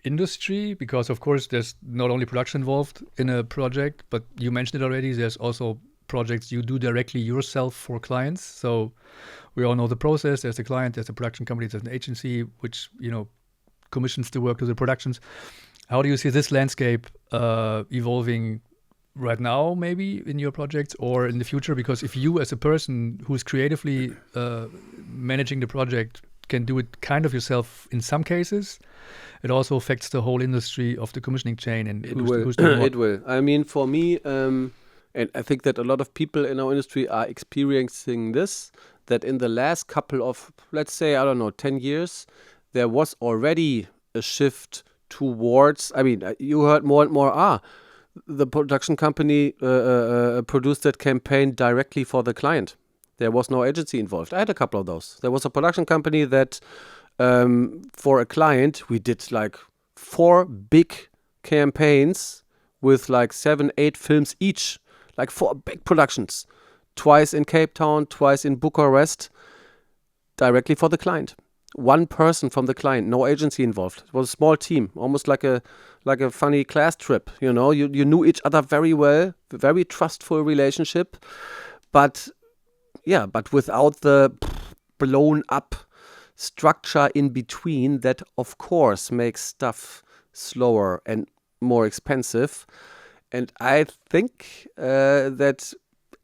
industry, because of course there's not only production involved in a project, but you mentioned it already, there's also projects you do directly yourself for clients. So we all know the process. There's the client, there's a production company, there's an agency which commissions the work to the productions. How do you see this landscape evolving right now, maybe in your projects or in the future? Because if you as a person who's creatively managing the project can do it kind of yourself in some cases, it also affects the whole industry of the commissioning chain. And who's doing what. It will. I mean, for me, and I think that a lot of people in our industry are experiencing this, that in the last couple of, let's say, 10 years, there was already a shift towards, you heard more and more, the production company produced that campaign directly for the client. There was no agency involved. I had a couple of those. There was a production company that, for a client, we did like 4 big campaigns with like 7-8 films each, like 4 big productions, twice in Cape Town, twice in Bucharest, directly for the client. One person from the client, no agency involved. It was a small team, almost like a funny class trip. You knew each other very well, very trustful relationship, but without the blown up structure in between that, of course, makes stuff slower and more expensive. And I think that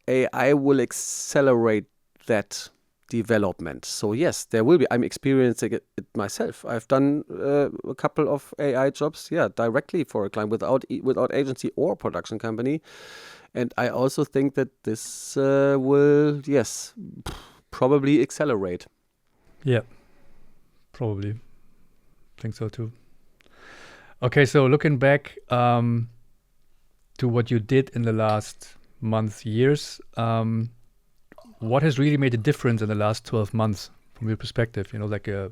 AI will accelerate that development. So yes, there will be. I'm experiencing it myself. I've done a couple of AI jobs, directly for a client without agency or production company. And I also think that this will, probably accelerate. Yeah, probably. Think so too. Okay, so looking back to what you did in the last months, years, what has really made a difference in the last 12 months from your perspective, like a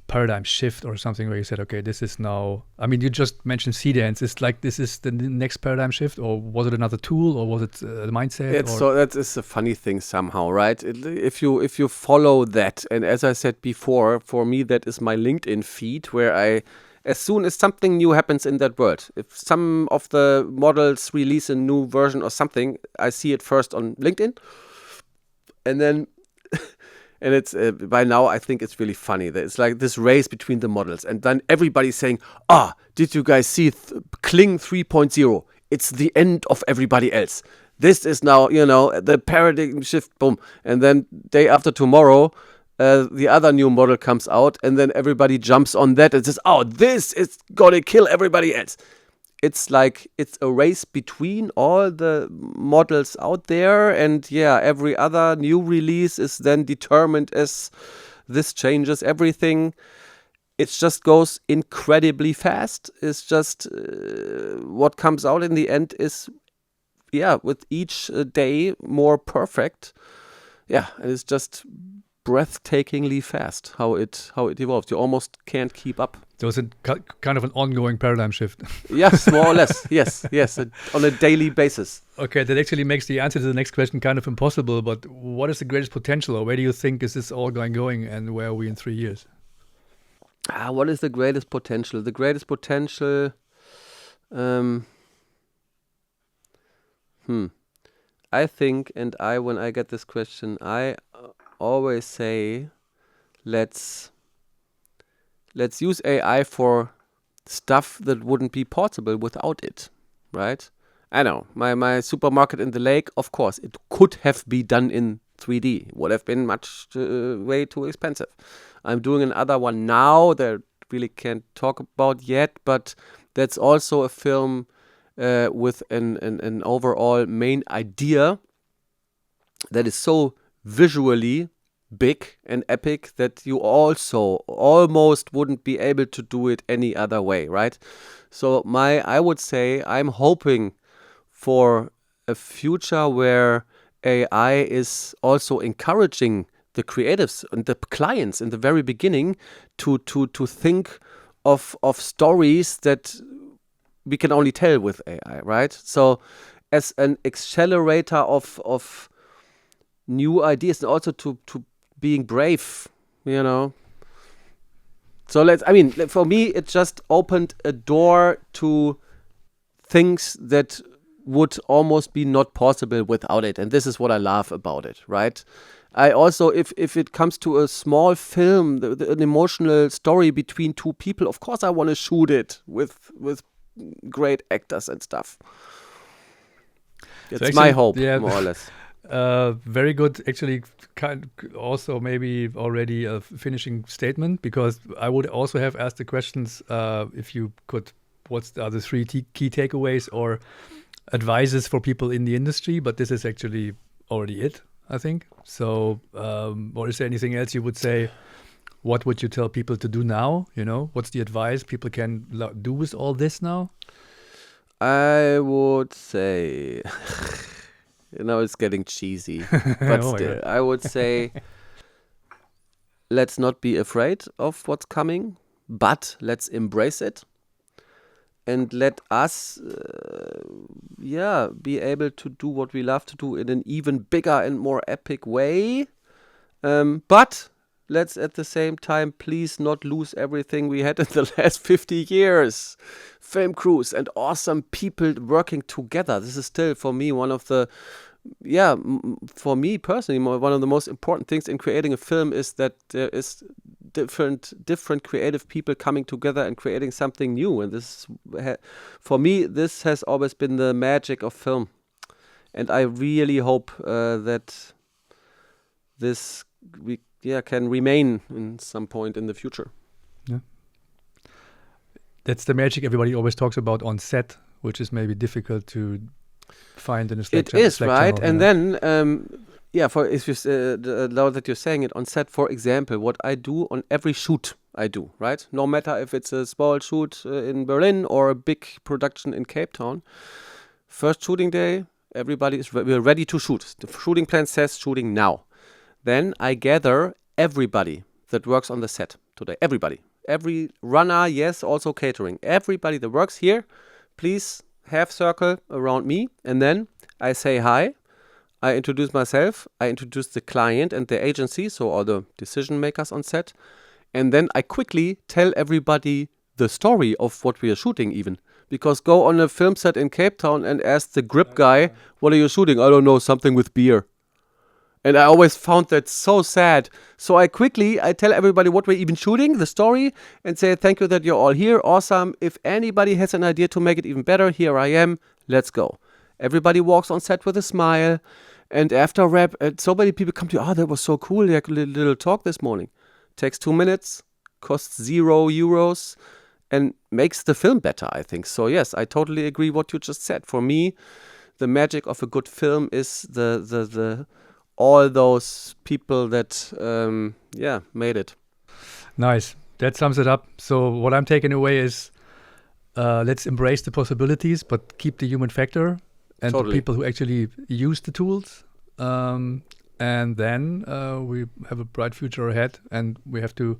paradigm shift or something where you said, okay, this is now, I mean, you just mentioned C-Dance. It's like, this is the next paradigm shift, or was it another tool, or was it the mindset? So that is a funny thing somehow, right? If you follow that, and as I said before, for me, that is my LinkedIn feed where as soon as something new happens in that world, if some of the models release a new version or something, I see it first on LinkedIn. And then, and it's by now, I think it's really funny that it's like this race between the models. And then everybody's saying, did you guys see Kling 3.0? It's the end of everybody else. This is now, the paradigm shift, boom. And then day after tomorrow, the other new model comes out, and then everybody jumps on that and says, this is gonna kill everybody else. It's like it's a race between all the models out there, and every other new release is then determined as this changes everything. It just goes incredibly fast. It's just what comes out in the end is, with each day more perfect. And it's just breathtakingly fast how it evolves. You almost can't keep up. So it's kind of an ongoing paradigm shift. Yes, more or less. Yes, on a daily basis. Okay, that actually makes the answer to the next question kind of impossible, but what is the greatest potential, or where do you think is this all going, and where are we in 3 years? What is the greatest potential? The greatest potential, I think, and when I get this question, I always say, let's use AI for stuff that wouldn't be possible without it, right? I know, my supermarket in the lake, of course, it could have been done in 3D. Would have been much way too expensive. I'm doing another one now that I really can't talk about yet, but that's also a film with an overall main idea that is so visually big and epic that you also almost wouldn't be able to do it any other way, right? So I would say I'm hoping for a future where AI is also encouraging the creatives and the clients in the very beginning to think of stories that we can only tell with AI, right? So as an accelerator of new ideas, and also to being brave, So for me, it just opened a door to things that would almost be not possible without it. And this is what I love about it, right? I also, if it comes to a small film, an emotional story between two people, of course I want to shoot it with great actors and stuff. It's my hope, more or less. Very good. Actually, also maybe already a finishing statement, because I would also have asked the questions if you could, what are the 3 key takeaways or advices for people in the industry, but this is actually already it, I think. So, or is there anything else you would say? What would you tell people to do now? What's the advice people can do with all this now? I would say, it's getting cheesy, but still, I would say, let's not be afraid of what's coming, but let's embrace it. And let us, be able to do what we love to do in an even bigger and more epic way. But let's at the same time, please not lose everything we had in the last 50 years. Film crews and awesome people working together. This is still, for me, one of the, for me personally, one of the most important things in creating a film is that there is different creative people coming together and creating something new. And this, for me, this has always been the magic of film. And I really hope that this can remain in some point in the future. Yeah, that's the magic everybody always talks about on set, which is maybe difficult to find in a Slack channel. It is, right? And then for if you now that you're saying it on set, for example, what I do on every shoot I do, right? No matter if it's a small shoot in Berlin or a big production in Cape Town, first shooting day, everybody is we're ready to shoot. The shooting plan says shooting now. Then I gather everybody that works on the set today, everybody, every runner, yes, also catering, everybody that works here, please half circle around me, and then I say hi. I introduce myself, I introduce the client and the agency, so all the decision makers on set, and then I quickly tell everybody the story of what we are shooting even. Because go on a film set in Cape Town and ask the grip guy, what are you shooting? I don't know, something with beer. And I always found that so sad. So I tell everybody what we're even shooting, the story, and say, thank you that you're all here. Awesome. If anybody has an idea to make it even better, here I am. Let's go. Everybody walks on set with a smile. And after rap, so many people come to you, that was so cool. They had a little talk this morning. Takes 2 minutes, costs €0, and makes the film better, I think. So yes, I totally agree what you just said. For me, the magic of a good film is the all those people that made it. Nice. That sums it up. So what I'm taking away is let's embrace the possibilities, but keep the human factor and the people who actually use the tools. And then we have a bright future ahead, and we have to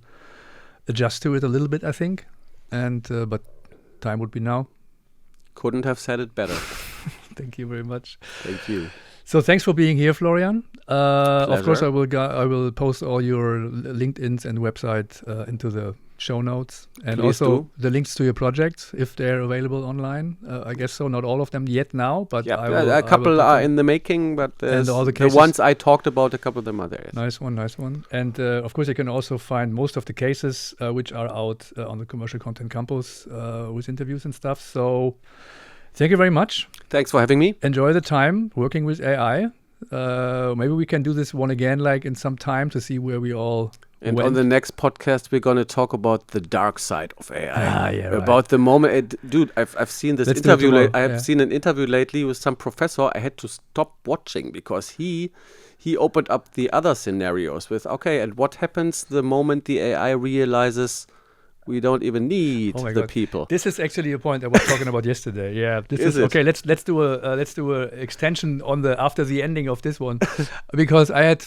adjust to it a little bit, I think. And but time would be now. Couldn't have said it better. Thank you very much. Thank you. So thanks for being here, Florian. Of course, I will post all your LinkedIn's and website into the show notes, and Please also do. the links to your projects if they're available online. I guess so. Not all of them yet now, but a couple are in the making. But and all the ones I talked about, a couple of them are there. Yes. Nice one. And of course, you can also find most of the cases which are out on the Commercial Content Campus with interviews and stuff. So. Thank you very much. Thanks for having me. Enjoy the time working with AI. Maybe we can do this one again, like in some time, to see where we all and went. On the next podcast, we're going to talk about the dark side of AI. Right. The moment, dude. I've seen this Let's interview. I have seen an interview lately with some professor. I had to stop watching because he opened up the other scenarios with and what happens the moment the AI realizes we don't even need the people. This is actually a point I was talking about yesterday. Yeah, this is okay. Let's do a extension on the after the ending of this one, because I had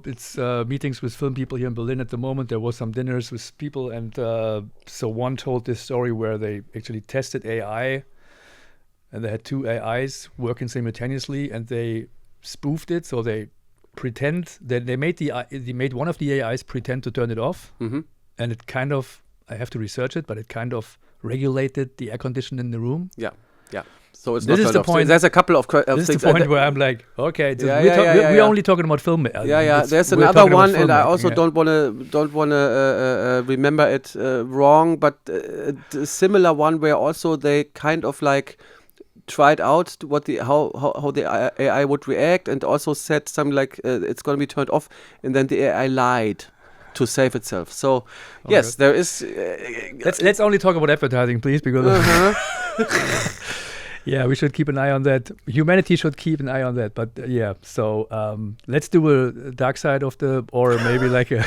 it's meetings with film people here in Berlin at the moment. There was some dinners with people, and so one told this story where they actually tested AI, and they had 2 AIs working simultaneously, and they spoofed it. So they pretend that they made one of the AIs pretend to turn it off, and it kind of. I have to research it, but it kind of regulated the air condition in the room. Yeah. So it's this not is the point. So there's a couple of this things. Is the point where I'm like, okay, we're only talking about film. There's another one, and I also don't wanna remember it wrong, but a similar one where also they kind of like tried out how the AI would react, and also said something like it's going to be turned off, and then the AI lied to save itself. So yes, there is. Let's only talk about advertising, please, because yeah, we should keep an eye on that. Humanity should keep an eye on that. But so let's do a dark side of or maybe like a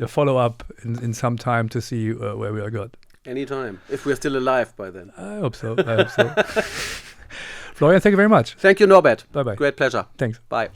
follow up in some time to see where we are got. Anytime, if we're still alive by then. I hope so. Florian, thank you very much. Thank you, Norbert. Bye-bye. Great pleasure. Thanks. Bye.